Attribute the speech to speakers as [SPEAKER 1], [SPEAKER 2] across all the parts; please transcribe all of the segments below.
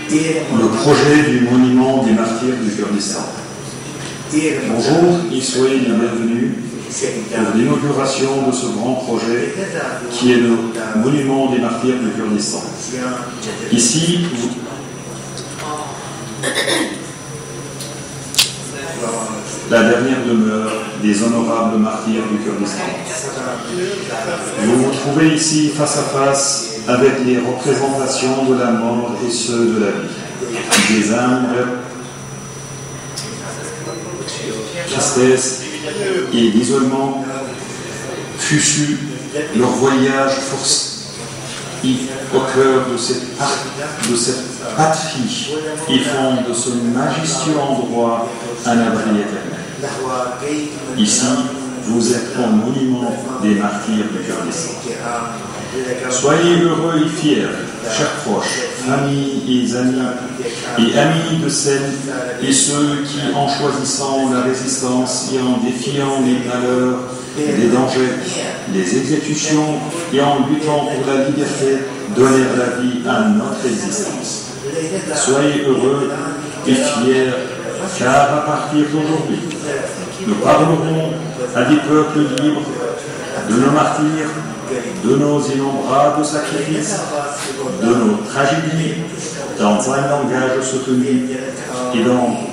[SPEAKER 1] le projet du monument des martyrs du Kurdistan. Bonjour et soyez les bienvenus pour l'inauguration de ce grand projet qui est le monument des martyrs du Kurdistan. Ici, la dernière demeure des honorables martyrs du Kurdistan. Vous vous trouvez ici face à face avec les représentations de la mort et ceux de la vie, des âmes, tristesse et d'isolement fut leur voyage forcé au cœur de cette patrie et font de ce majestueux endroit un abri éternel. Ici, vous êtes au monument des martyrs du Kurdistan. Soyez heureux et fiers, chers proches, familles et amis de celles et ceux qui, en choisissant la résistance et en défiant les malheurs, les dangers, les exécutions et en luttant pour la liberté, donnèrent la vie à notre existence. Soyez heureux et fiers, car à partir d'aujourd'hui, nous parlerons à des peuples libres de nos martyrs, de nos innombrables sacrifices, de nos tragédies, dans un langage soutenu et dans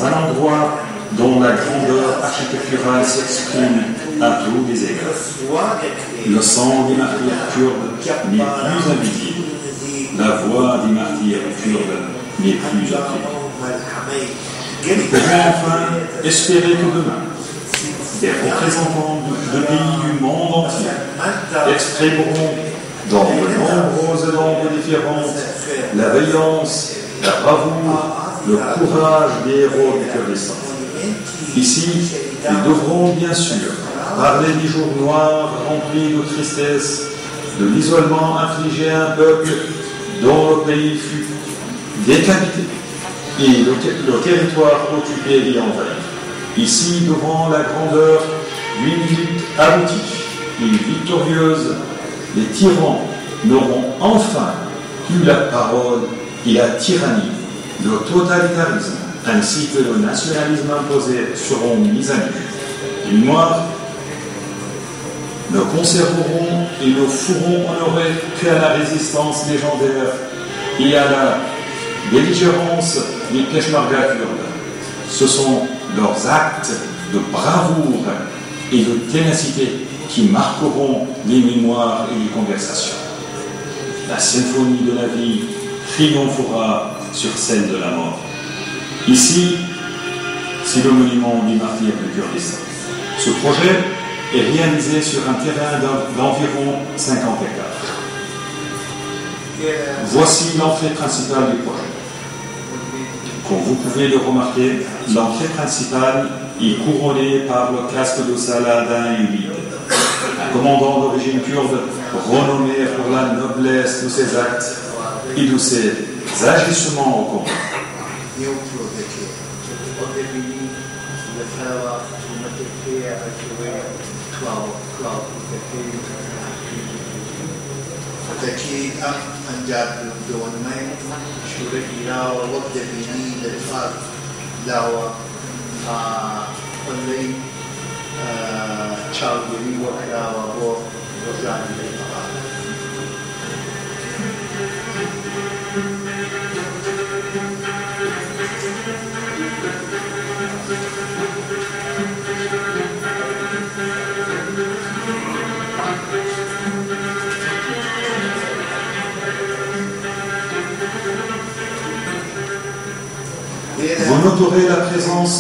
[SPEAKER 1] un endroit dont la grandeur architecturale s'exprime à tous les égards. Le sang des martyrs kurdes n'est plus invisible. La voix des martyrs kurdes n'est plus audible. Nous pouvons enfin espérer que demain, des représentants de pays du monde entier exprimeront dans de nombreuses langues différentes la vaillance, la bravoure, le courage des héros du Kurdistan. Ici, ils devront bien sûr parler des jours noirs remplis de tristesse, de l'isolement infligé à un peuple dont le pays fut décapité et le territoire occupé et envahi. Ici, devant la grandeur d'une lutte aboutie et victorieuse, les tyrans n'auront enfin plus la parole et la tyrannie, le totalitarisme ainsi que le nationalisme imposé seront mis à nu. Les Noirs ne conserveront et ne feront honorer qu'à la résistance légendaire et à la belligérance des Peshmerga kurdes. Ce sont leurs actes de bravoure et de ténacité qui marqueront les mémoires et les conversations. La symphonie de la vie triomphera sur celle de la mort. Ici, c'est le monument du martyr du Kurdistan. Ce projet est réalisé sur un terrain d'environ 50 hectares. Voici l'entrée principale du projet. Comme vous pouvez le remarquer, l'entrée principale est couronnée par le casque de Saladin Ulid, un commandant d'origine kurde renommé pour la noblesse de ses actes et de ses agissements au combat. Vous noterez la présence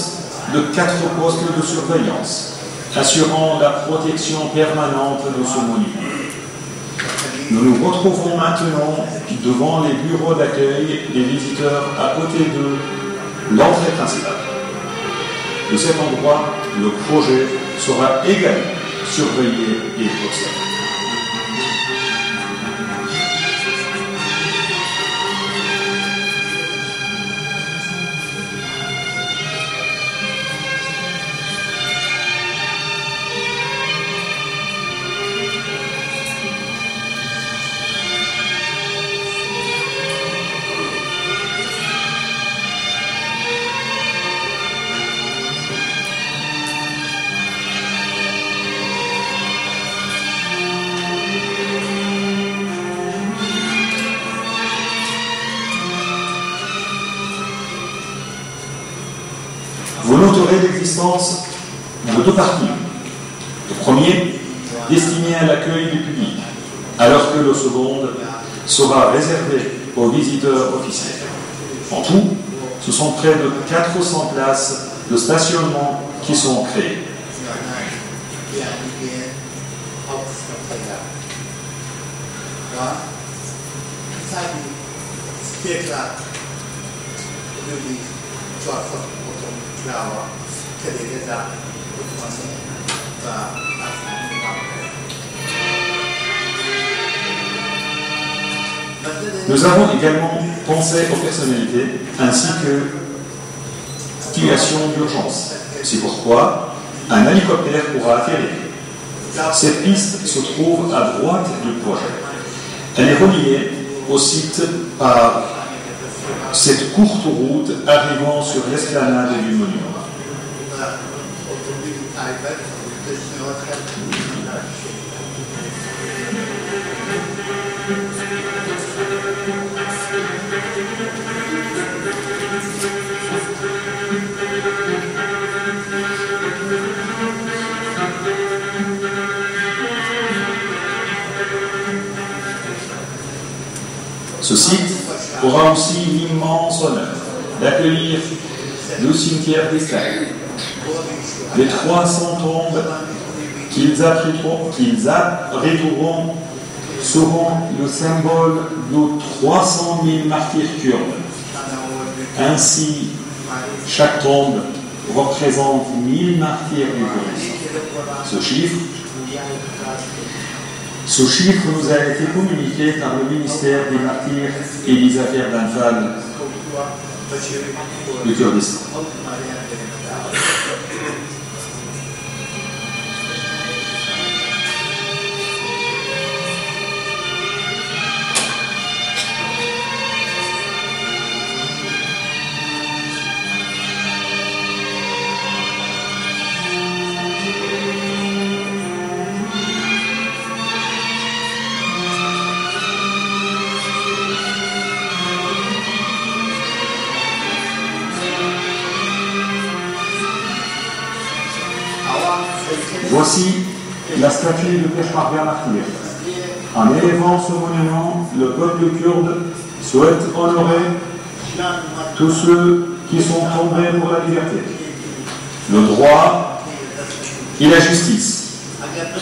[SPEAKER 1] de 4 postes de surveillance, assurant la protection permanente de ce monument. Nous nous retrouvons maintenant devant les bureaux d'accueil des visiteurs à côté de l'entrée principale. De cet endroit, le projet sera également surveillé et observé. serait l'existence de deux parties. Le premier, destiné à l'accueil du public, alors que le second sera réservé aux visiteurs officiels. En tout, ce sont près de 400 places de stationnement qui sont créées. Nous avons également pensé aux personnalités ainsi que situations d'urgence. C'est pourquoi un hélicoptère pourra atterrir. Cette piste se trouve à droite du projet. Elle est reliée au site par cette courte route arrivant sur l'esplanade du monument. Ce site aura aussi l'immense honneur d'accueillir le cimetière d'Escale. Les 300 tombes qu'ils abriteront seront le symbole de 300 000 martyrs kurdes. Ainsi, chaque tombe représente 1000 martyrs du Kurdistan. Ce chiffre nous a été communiqué par le ministère des Martyrs et des Affaires d'Anfal du Kurdistan. Voici la statue de Peshmerga martyr. En élevant ce monument, le peuple kurde souhaite honorer tous ceux qui sont tombés pour la liberté, le droit et la justice.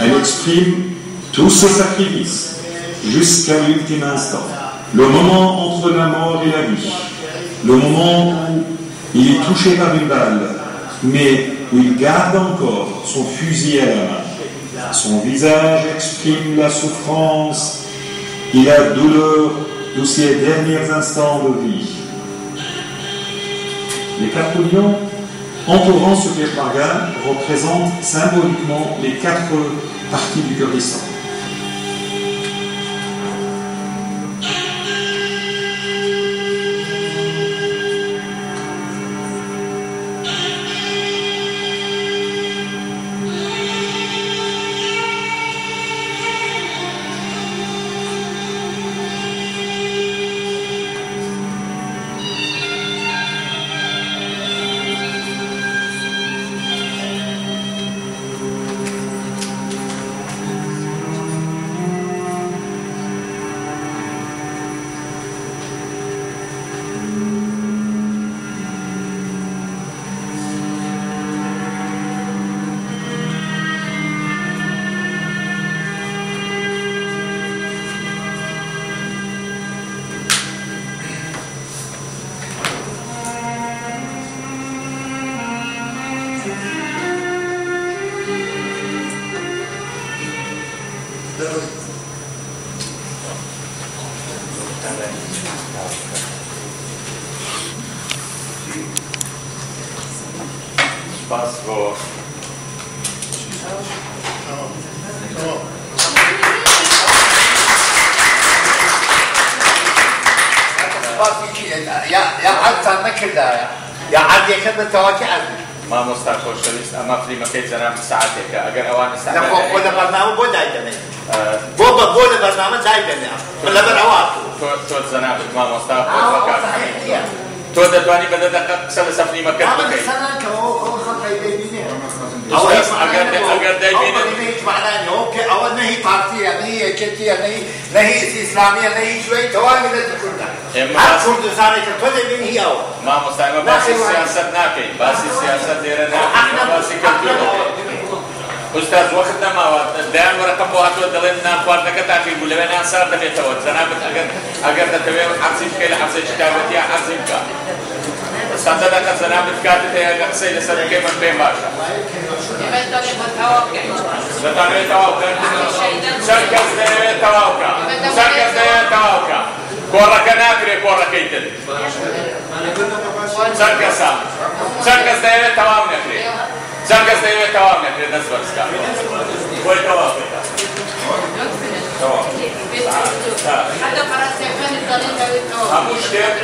[SPEAKER 1] Elle exprime tous ce sacrifice jusqu'à l'ultime instant, le moment entre la mort et la vie, le moment où il est touché par une balle, mais où il garde encore son fusil à la main. Son visage exprime la souffrance et la douleur de ses derniers instants de vie. Les 4 lions entourant ce Peshmerga représentent symboliquement les 4 parties du Kurdistan.
[SPEAKER 2] Państwo
[SPEAKER 3] يا عاد صار كذا يا عاد يكمل تواكي عزمي
[SPEAKER 2] ما مستقبل شليست أما في مكان زنا ساعتك أجر أوان
[SPEAKER 3] لا
[SPEAKER 2] استعمال
[SPEAKER 3] فوق ولا برنامج ولا دايتني بولا برنامج دايتني ولا بالعواطف
[SPEAKER 2] تو زنا ما مستقبل وقت تو دەتوانی بە دەدەقە قسە لە سەفلیمەکەت بکەیت. ئەگەر دەیبینێت
[SPEAKER 3] هیچ معنای نییە ئەوە نەهی پارتیە نەهی یەکێتیە نەهی ئیسلامیە نەهی شوێی تەواوی لەتی کوردە هەر کوردستانی کە تۆ دەبینی هی ئەوە
[SPEAKER 2] مامۆستایمە باسی سیاسەت ناکەین باسی سیاسەت لێرە ناکەین باسی کەلتور دەکەین. ئوستاز وەخت نەماوە دایان وەرەقەم بۆ هاتووە دەڵێن نان خواردنەکە تاقی بوو لەوێ نان سار دەبێتەوە جەنابەت ئەگەر دەتەوێت حەبسی بکەی لە حەبسەی شکایەتی یا حەبسی بکە. سەندە دەکەن جەنابەت کاتت هەیە ئەگەر قسەی لەسەر بکەی من پێم باشە. دەتانەوێت تەواو بکەن چەند کەس دەیەوێت تەواو بکە چەند کەس دەیەوێت تەواو بکە کۆڕەکە ناکرێت کۆڕەکەی تر چەند کەس دەیەوێت تەواو نەکرێت چەند کەس دەیەوێت تەواو نەکرێت دەست بەرزکە بۆی تەواو بکە هەموو شتێک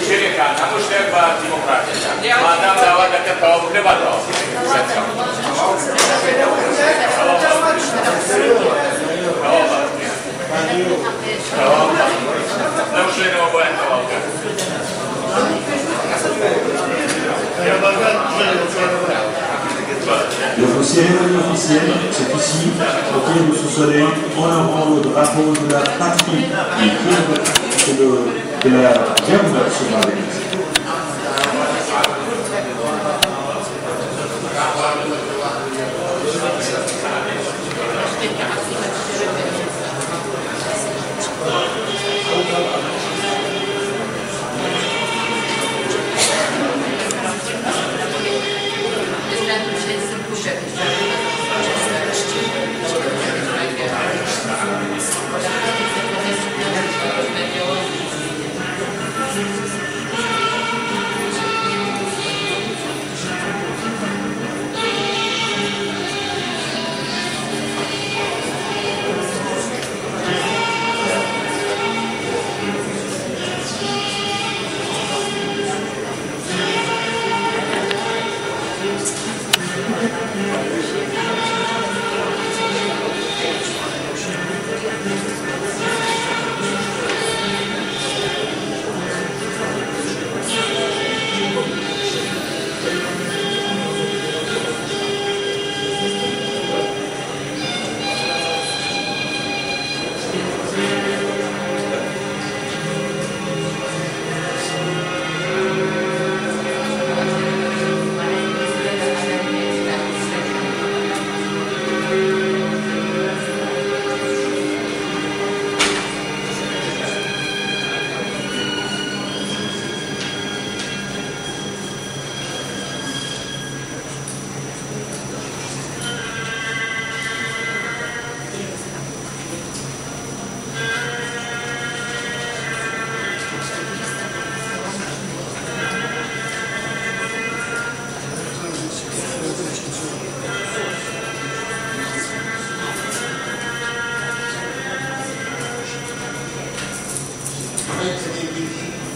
[SPEAKER 2] شیرێکان هەموو شتێک بە دیمۆکراتیە مادام داوا دەکەن تەواو بکرێ با تەواو لەو شوێنەوە بۆیان تەواو بکەن.
[SPEAKER 1] Le cérémonie officielle, c'est ici, au pied de ce soleil, honorant le drapeau de la patrie et de la gerbe souveraine.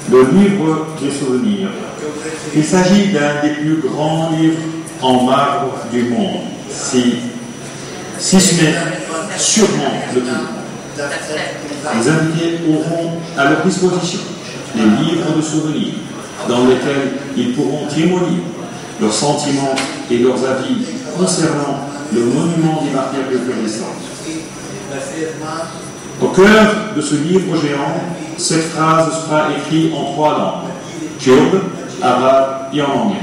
[SPEAKER 1] Le livre des souvenirs. Il s'agit d'un des plus grands livres en marbre du monde. Si ce n'est sûrement le plus grand. Les invités auront à leur disposition les livres de souvenirs dans lesquels ils pourront témoigner leurs sentiments et leurs avis concernant le monument des martyrs de Kurdistan. Au cœur de ce livre géant, cette phrase sera écrite en 3 langues, kurde, arabe et en anglais.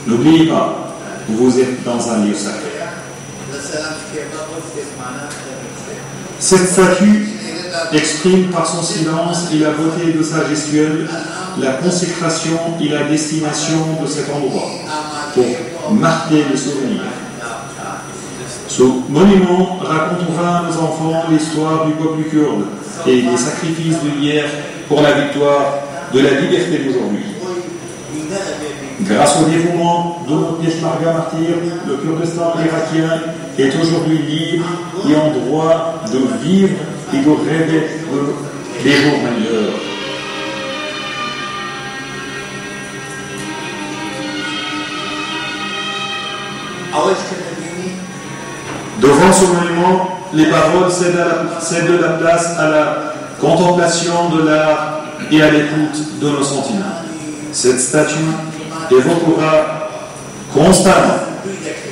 [SPEAKER 1] N'oubliez pas, vous êtes dans un lieu sacré. Cette statue exprime par son silence et la beauté de sa gestuelle la consécration et la destination de cet endroit pour marquer les souvenirs. Ce monument racontera à nos enfants l'histoire du peuple kurde et des sacrifices d'hier pour la victoire de la liberté d'aujourd'hui. Grâce au dévouement de nos Peshmerga martyrs, le Kurdistan irakien est aujourd'hui libre et en droit de vivre et de rêver des jours meilleurs. Devant ce monument, les paroles cèdent de la place à la contemplation de l'art et à l'écoute de nos sentiments. Cette statue évoquera constamment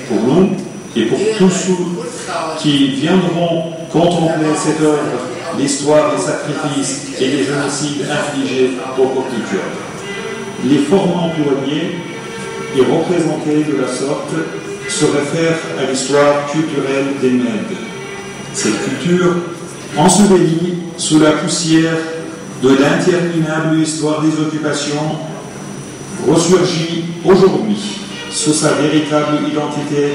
[SPEAKER 1] pour nous et pour tous ceux qui viendront contempler cette œuvre l'histoire des sacrifices et des génocides infligés au peuple turc. Les formes employées et représentées de la sorte se réfèrent à l'histoire culturelle des Mèdes. Cette culture, ensevelie sous la poussière de l'interminable histoire des occupations, ressurgit aujourd'hui sous sa véritable identité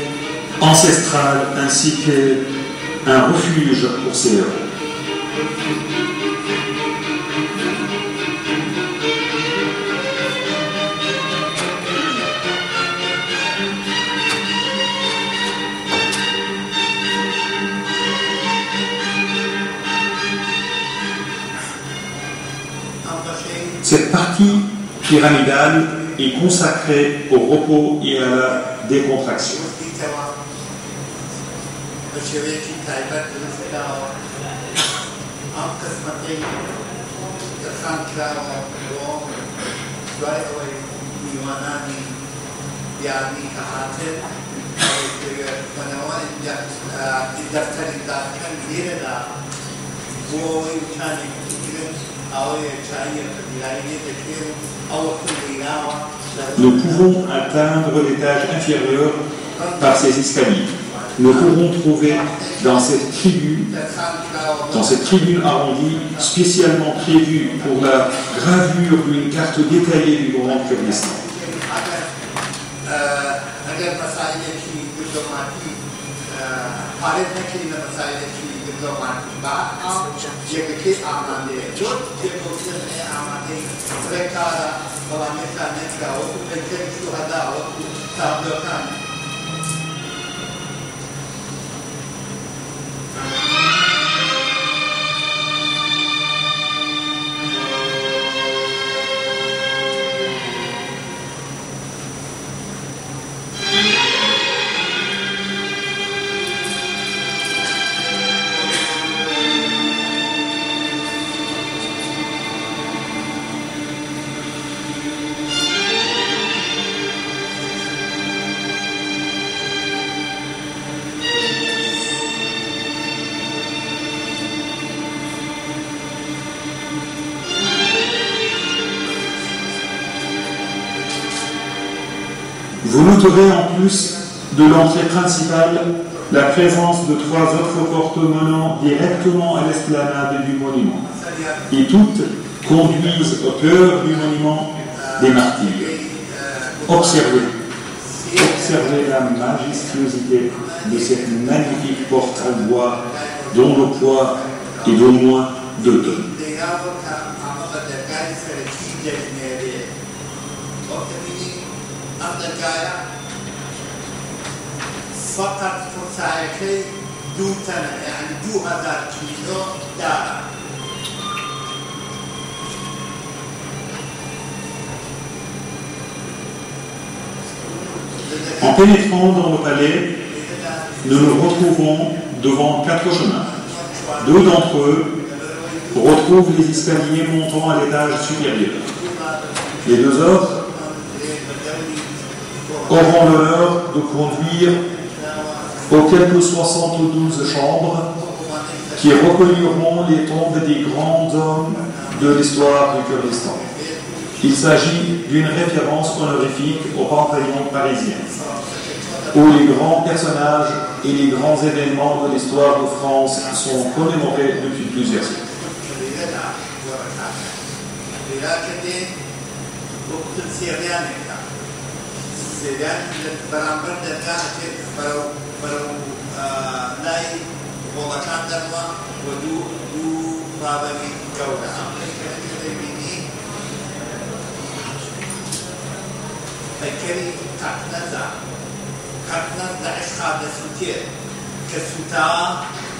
[SPEAKER 1] ancestrale ainsi qu'un refuge pour ses héros. Cette partie pyramidale est consacrée au repos et à la décontraction. Nous pouvons atteindre l'étage inférieur par ces escaliers. Nous pourrons trouver dans cette tribune arrondie, spécialement prévue pour la gravure d'une carte détaillée du Grand Kurdistan. Vous noterez en plus de l'entrée principale la présence de 3 autres portes menant directement à l'esplanade du monument. Et toutes conduisent au cœur du monument des martyrs. Observez la majestuosité de cette magnifique porte en bois dont le poids est d'au moins 2 tonnes.
[SPEAKER 3] فقط فرصايكي دوتنا يعني 2000 كيلو دارا.
[SPEAKER 1] En pénétrant dans le palais, nous nous retrouvons devant 4 chemins. 2 d'entre eux retrouvent les escaliers montant à l'étage supérieur. Les 2 autres auront l'honneur de conduire aux quelques 72 chambres qui recueilleront les tombes des grands hommes de l'histoire du Kurdistan. Il s'agit d'une référence honorifique au Panthéon parisien, où les grands personnages et les grands événements de l'histoire de France sont commémorés depuis plusieurs siècles.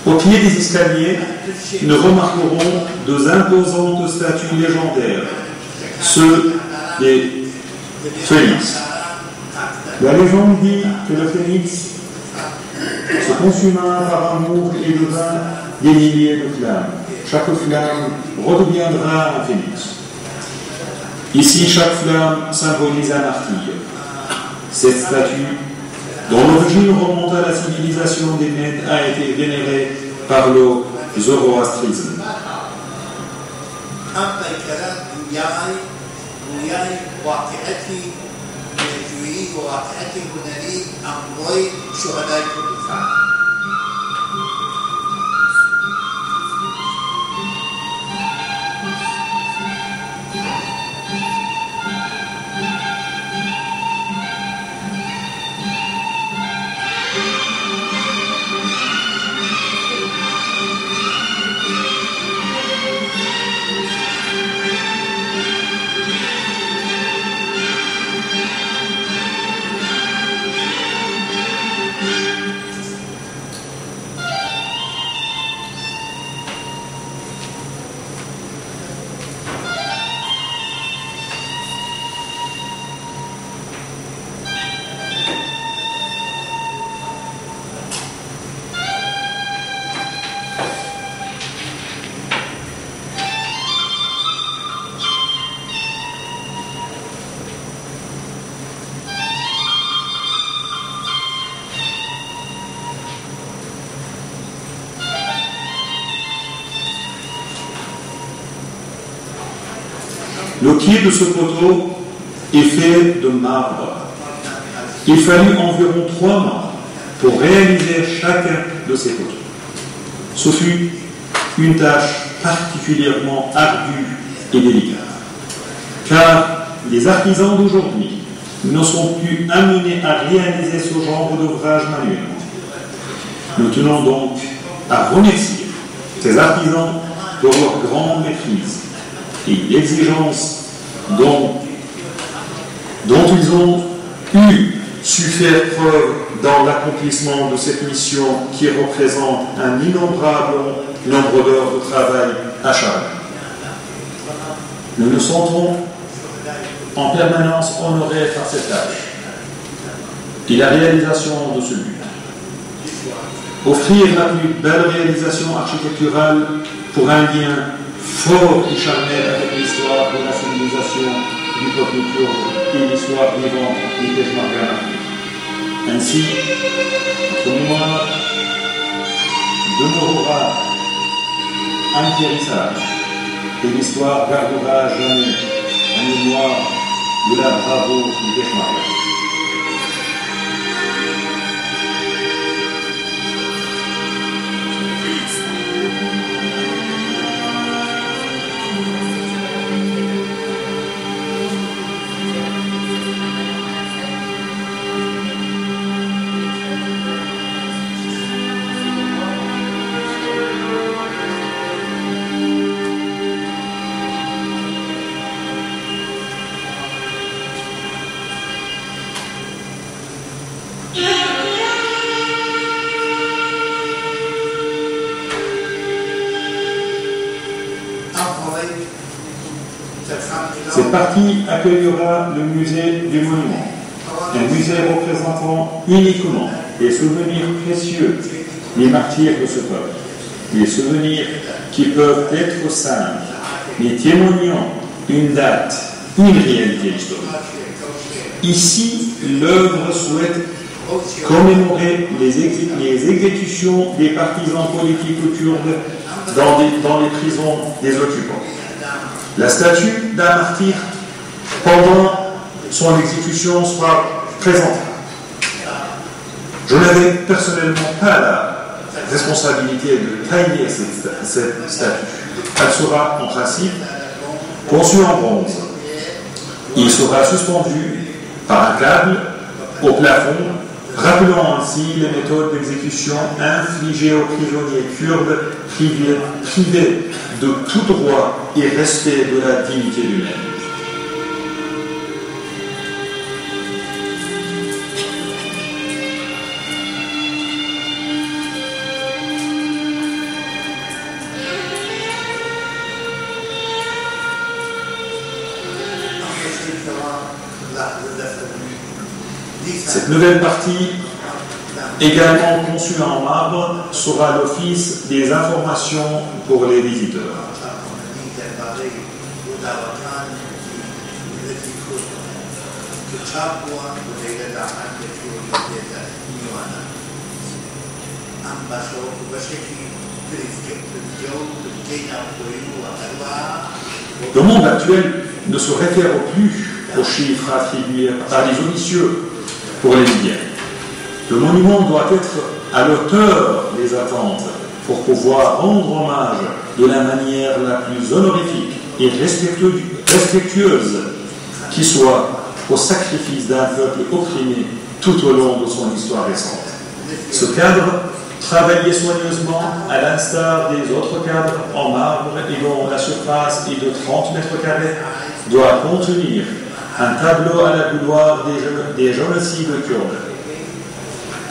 [SPEAKER 1] Au pied des escaliers, nous remarquerons 2 imposantes statues légendaires, ceux des phénix. La légende dit que le phénix se consuma par amour et devint des milliers de flammes. Chaque flamme redeviendra un phénix. Ici, chaque flamme symbolise un martyr. Cette statue, dont l'origine remonte à la civilisation des Mèdes, a été vénérée par le zoroastrisme. Le pied de ce poteau est fait de marbre. Il fallut environ 3 mois pour réaliser chacun de ces poteaux. Ce fut une tâche particulièrement ardue et délicate, car les artisans d'aujourd'hui ne sont plus amenés à réaliser ce genre d'ouvrage manuellement. Nous tenons donc à remercier ces artisans pour leur grande maîtrise et l'exigence dont ils ont su faire preuve dans l'accomplissement de cette mission qui représente un innombrable nombre d'heures de travail acharné. Nous nous sentons en permanence honorés par cette tâche et la réalisation de ce but. Offrir la plus belle réalisation architecturale pour un lien fort et charnel avec l'histoire de la civilisation du peuple kurde et l'histoire vivante du Peshmerga. Ainsi, notre mémoire demeurera impérissable et l'histoire gardera jamais la mémoire de la bravoure du Peshmerga. Cette partie accueillera le musée du monument, un musée représentant uniquement les souvenirs précieux des martyrs de ce peuple, des souvenirs qui peuvent être simples, mais témoignant une date, une réalité historique. Ici, l'œuvre souhaite commémorer les exécutions des partisans politiques kurdes dans les prisons des occupants. La statue d'un martyr pendant son exécution sera présentée. Je n'avais personnellement pas la responsabilité de tailler cette statue. Elle sera en principe conçue en bronze. Il sera suspendu par un câble au plafond, rappelant ainsi les méthodes d'exécution infligées aux prisonniers kurdes privés de tout droit et respect de la dignité humaine. Cette nouvelle partie, également conçue en marbre, sera l'office des informations pour les visiteurs. Le monde actuel ne se réfère plus aux chiffres attribués par les officieux pour les médias. Le monument doit être à l'auteur des attentes pour pouvoir rendre hommage de la manière la plus honorifique et respectueuse qui soit au sacrifice d'un peuple opprimé tout au long de son histoire récente. Ce cadre, travaillé soigneusement à l'instar des autres cadres en marbre et dont la surface est de 30 mètres carrés, doit contenir un tableau à la gloire des génocides kurdes.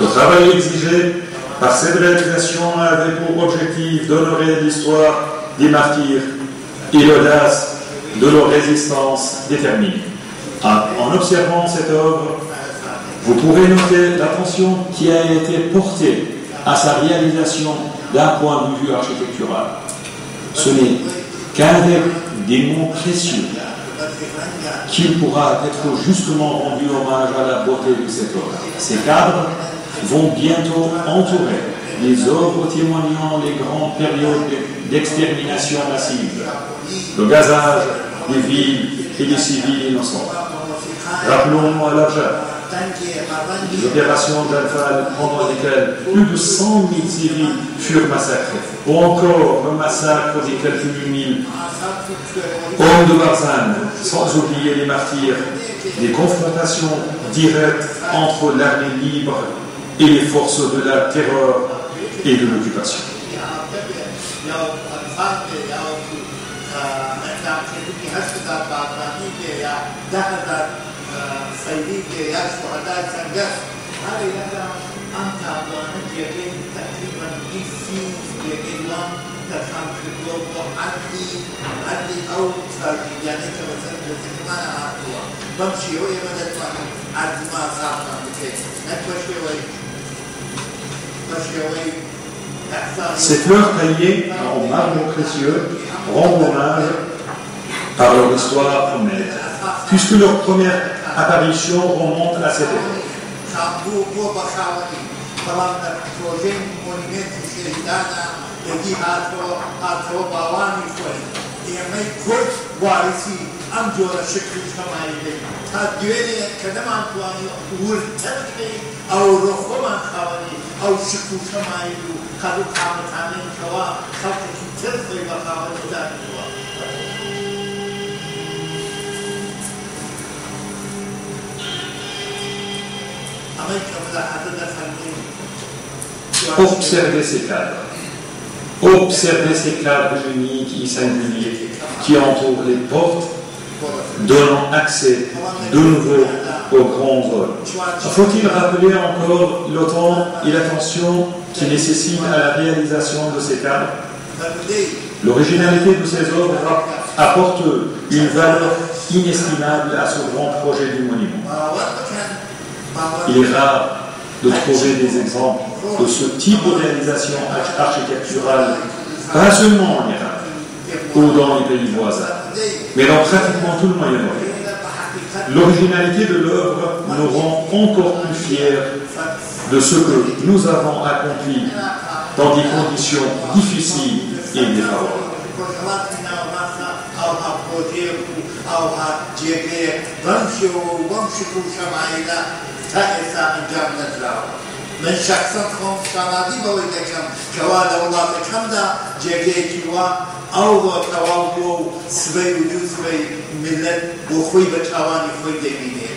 [SPEAKER 1] Le travail exigé par cette réalisation avait pour objectif d'honorer l'histoire des martyrs et l'audace de leur résistance déterminée. En observant cette œuvre, vous pourrez noter l'attention qui a été portée à sa réalisation d'un point de vue architectural. Ce n'est qu'avec des mots précieux qu'il pourra être justement rendu hommage à la beauté de cette œuvre. Ces cadres vont bientôt entourer les œuvres témoignant les grandes périodes d'extermination massive, le gazage des villes et des civils innocents. Rappelons-nous à l'Arjab les opérations d'Al-Fal pendant lesquelles plus de 100 000 civils furent massacrés, ou encore le massacre des quelques 1000 hommes de Barzan, sans oublier les martyrs, des confrontations directes entre l'armée libre et les forces de la terreur et de l'occupation. Ces fleurs taillées en marbre précieux rendent hommage par leur histoire honnête, puisque leur première apparition remonte à cette époque. Observez ces cadres. Observez ces cadres uniques et singuliers qui entourent les portes, donnant accès de nouveau aux grands œuvres. Faut-il rappeler encore le temps et l'attention qui nécessitent à la réalisation de ces cadres? L'originalité de ces œuvres apporte une valeur inestimable à ce grand projet du monument. Il est rare de trouver des exemples de ce type de réalisation architecturale, pas seulement en Irak ou dans les pays voisins, mais dans pratiquement tout le Moyen-Orient. L'originalité de l'œuvre nous rend encore plus fiers de ce que nous avons accompli dans des conditions difficiles et défavorables. من شخصا خون شانادی باید دکم جواد اولاد کم دا جگه کیوا او توالو سبی و دو سبی ملت و خوی به توانی خوی دبینه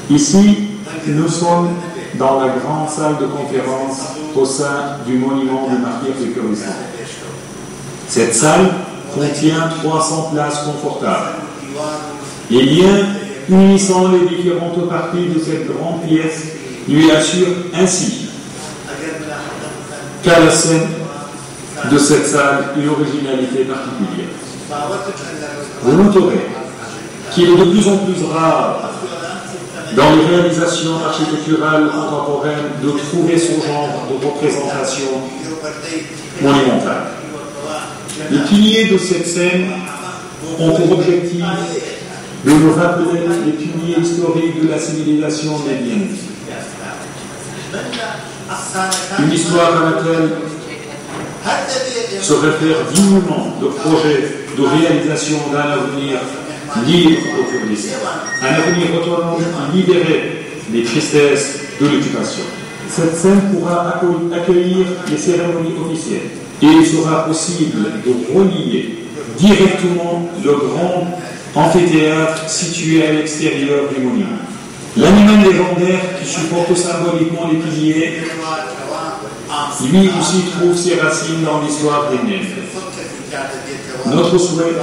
[SPEAKER 1] Ici, nous sommes dans la grande salle de conférence au sein du monument des martyrs du Kurdistan. Cette salle contient 300 places confortables. Les liens unissant les différentes parties de cette grande pièce lui assurent ainsi qu'à la scène de cette salle une originalité particulière. Vous noterez qu'il est de plus en plus rare dans les réalisations architecturales contemporaines de trouver ce genre de représentation monumentale. Les piliers de cette scène ont pour objectif de nous rappeler les piliers historiques de la civilisation médiane. Une histoire à laquelle se réfère dignement le projet de réalisation d'un avenir libre au Kurdistan, un avenir autonome libéré des tristesses de l'occupation. Cette scène pourra accueillir les cérémonies officielles et il sera possible de relier directement le grand amphithéâtre situé à l'extérieur du monument. L'animal légendaire qui supporte symboliquement les piliers, lui aussi trouve ses racines dans l'histoire des Nègres. Notre souhait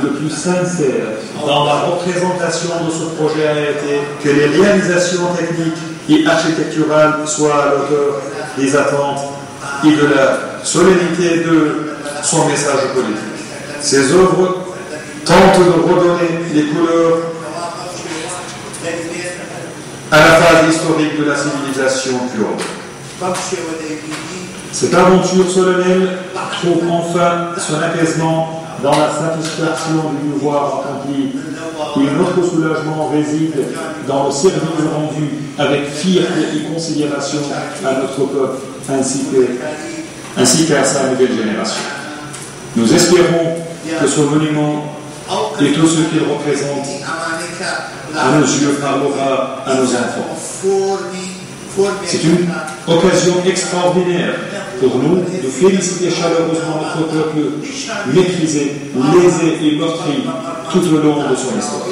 [SPEAKER 1] le plus sincère dans la représentation de ce projet a été que les réalisations techniques et architecturales soient à l'auteur des attentes et de la solennité de son message politique. Ces œuvres tentent de redonner les couleurs à la phase historique de la civilisation kurde. Cette aventure solennelle trouve enfin son apaisement dans la satisfaction du devoir accompli et notre soulagement réside dans le service rendu avec fierté et considération à notre peuple ainsi qu'à sa nouvelle génération. Nous espérons que ce monument et tout ce qu'il représente à nos yeux parlera à nos enfants. C'est une occasion extraordinaire pour nous de féliciter chaleureusement notre peuple méprisé, lésé et meurtri tout au long de son histoire.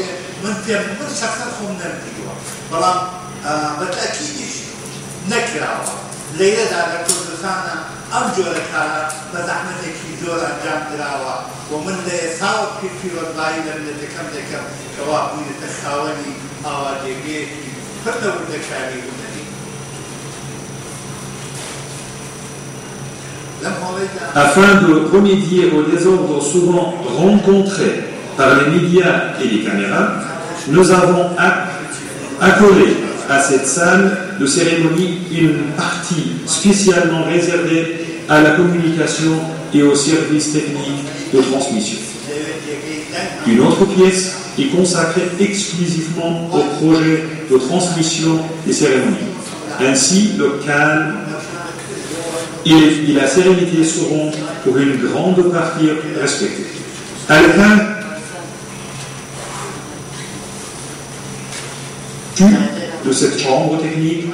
[SPEAKER 1] Afin de remédier aux désordres souvent rencontrés par les médias et les caméras, nous avons accolé à cette salle de cérémonie une partie spécialement réservée à la communication et aux services techniques de transmission. Une autre pièce est consacrée exclusivement au projet de transmission des cérémonies. Ainsi, le calme et la sérénité seront pour une grande partie respectés. À la fin de cette chambre technique,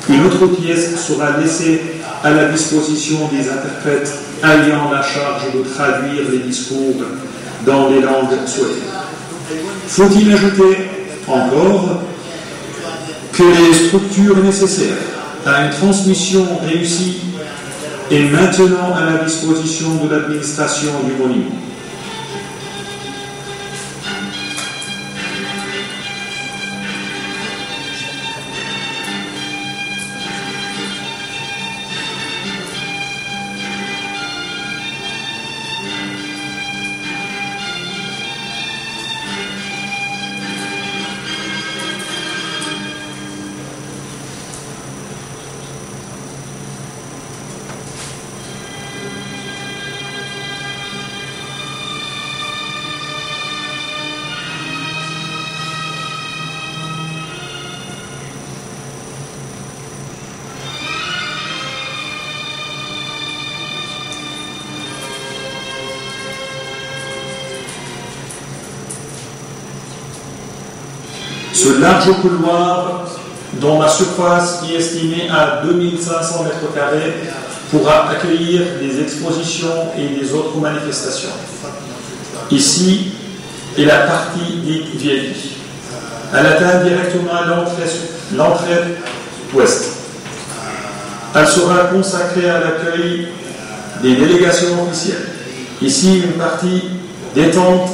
[SPEAKER 1] une autre pièce sera laissée à la disposition des interprètes ayant la charge de traduire les discours dans les langues souhaitées. Faut-il ajouter encore que les structures nécessaires à une transmission réussie est maintenant à la disposition de l'administration du monument. Ce large couloir, dont la surface est estimée à 2500 m², pourra accueillir des expositions et des autres manifestations. Ici est la partie dite VIP. Elle atteint directement l'entrée ouest. Elle sera consacrée à l'accueil des délégations officielles. Ici, une partie des tentes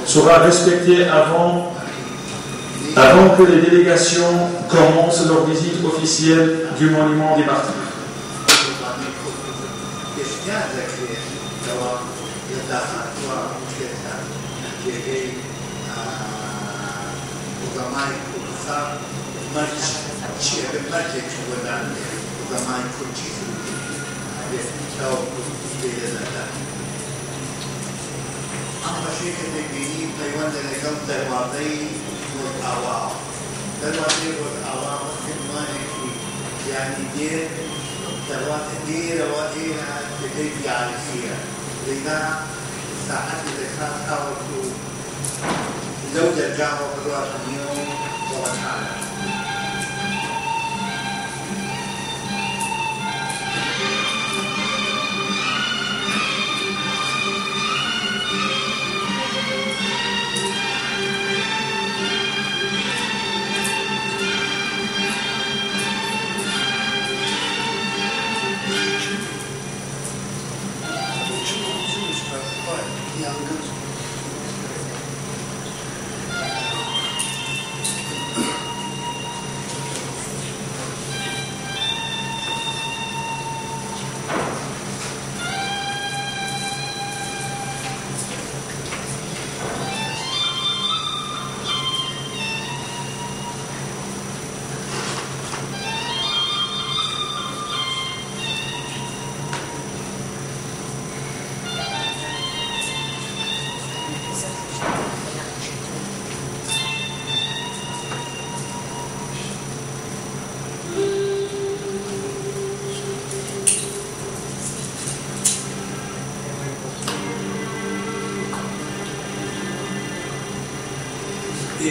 [SPEAKER 1] sera respectée avant que les délégations commencent leur visite officielle du monument des martyrs.
[SPEAKER 3] يعني دير ثروات دير وجهها تدري على فيها لذا ساعات الإخلاص أو زوجة جاءوا بالوقت اليوم وتعالى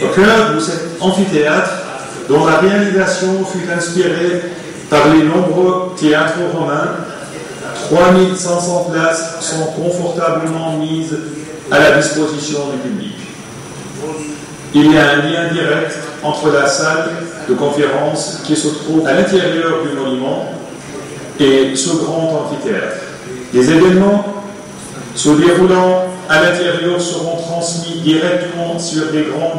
[SPEAKER 1] Au cœur de cet amphithéâtre, dont la réalisation fut inspirée par les nombreux théâtres romains, 3500 places sont confortablement mises à la disposition du public. Il y a un lien direct entre la salle de conférence qui se trouve à l'intérieur du monument et ce grand amphithéâtre. Les événements se déroulant à l'intérieur seront transmis directement sur des grands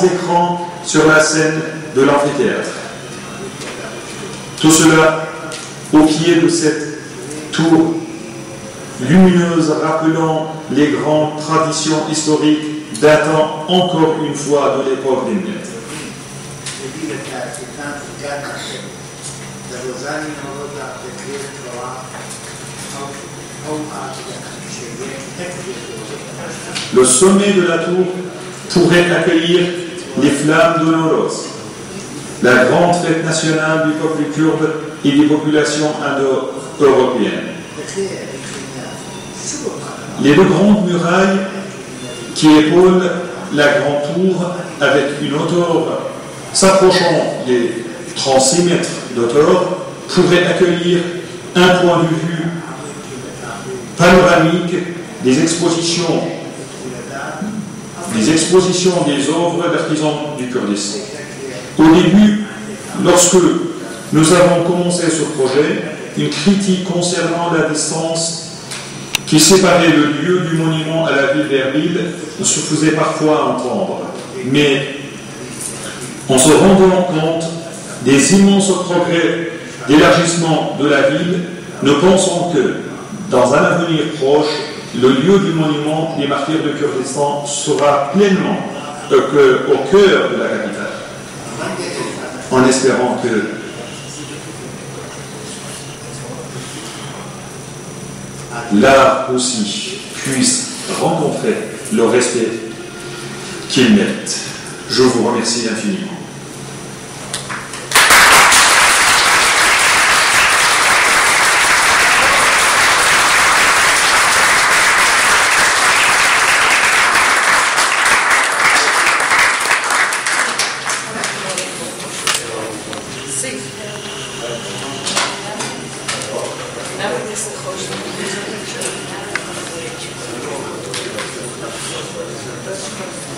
[SPEAKER 1] écrans, sur la scène de l'amphithéâtre. Tout cela au pied de cette tour lumineuse rappelant les grandes traditions historiques datant encore une fois de l'époque des Mèdes. Le sommet de la tour pourrait accueillir les flammes de Noros, la grande fête nationale du peuple kurde et des populations indo-européennes. Les deux grandes murailles qui épaulent la grande tour avec une hauteur s'approchant des 36 mètres d'auteur pourraient accueillir un point de vue panoramique des expositions des œuvres d'artisans du Kurdistan. Au début, lorsque nous avons commencé ce projet, une critique concernant la distance qui séparait le lieu du monument à la ville d'Erbil se faisait parfois entendre. Mais en se rendant compte des immenses progrès d'élargissement de la ville, nous pensons que dans un avenir proche, le lieu du monument des martyrs de Kurdistan sera pleinement au cœur de la capitale, en espérant que l'art aussi puisse rencontrer le respect qu'il mérite. Je vous remercie infiniment.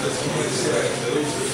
[SPEAKER 4] Gracias.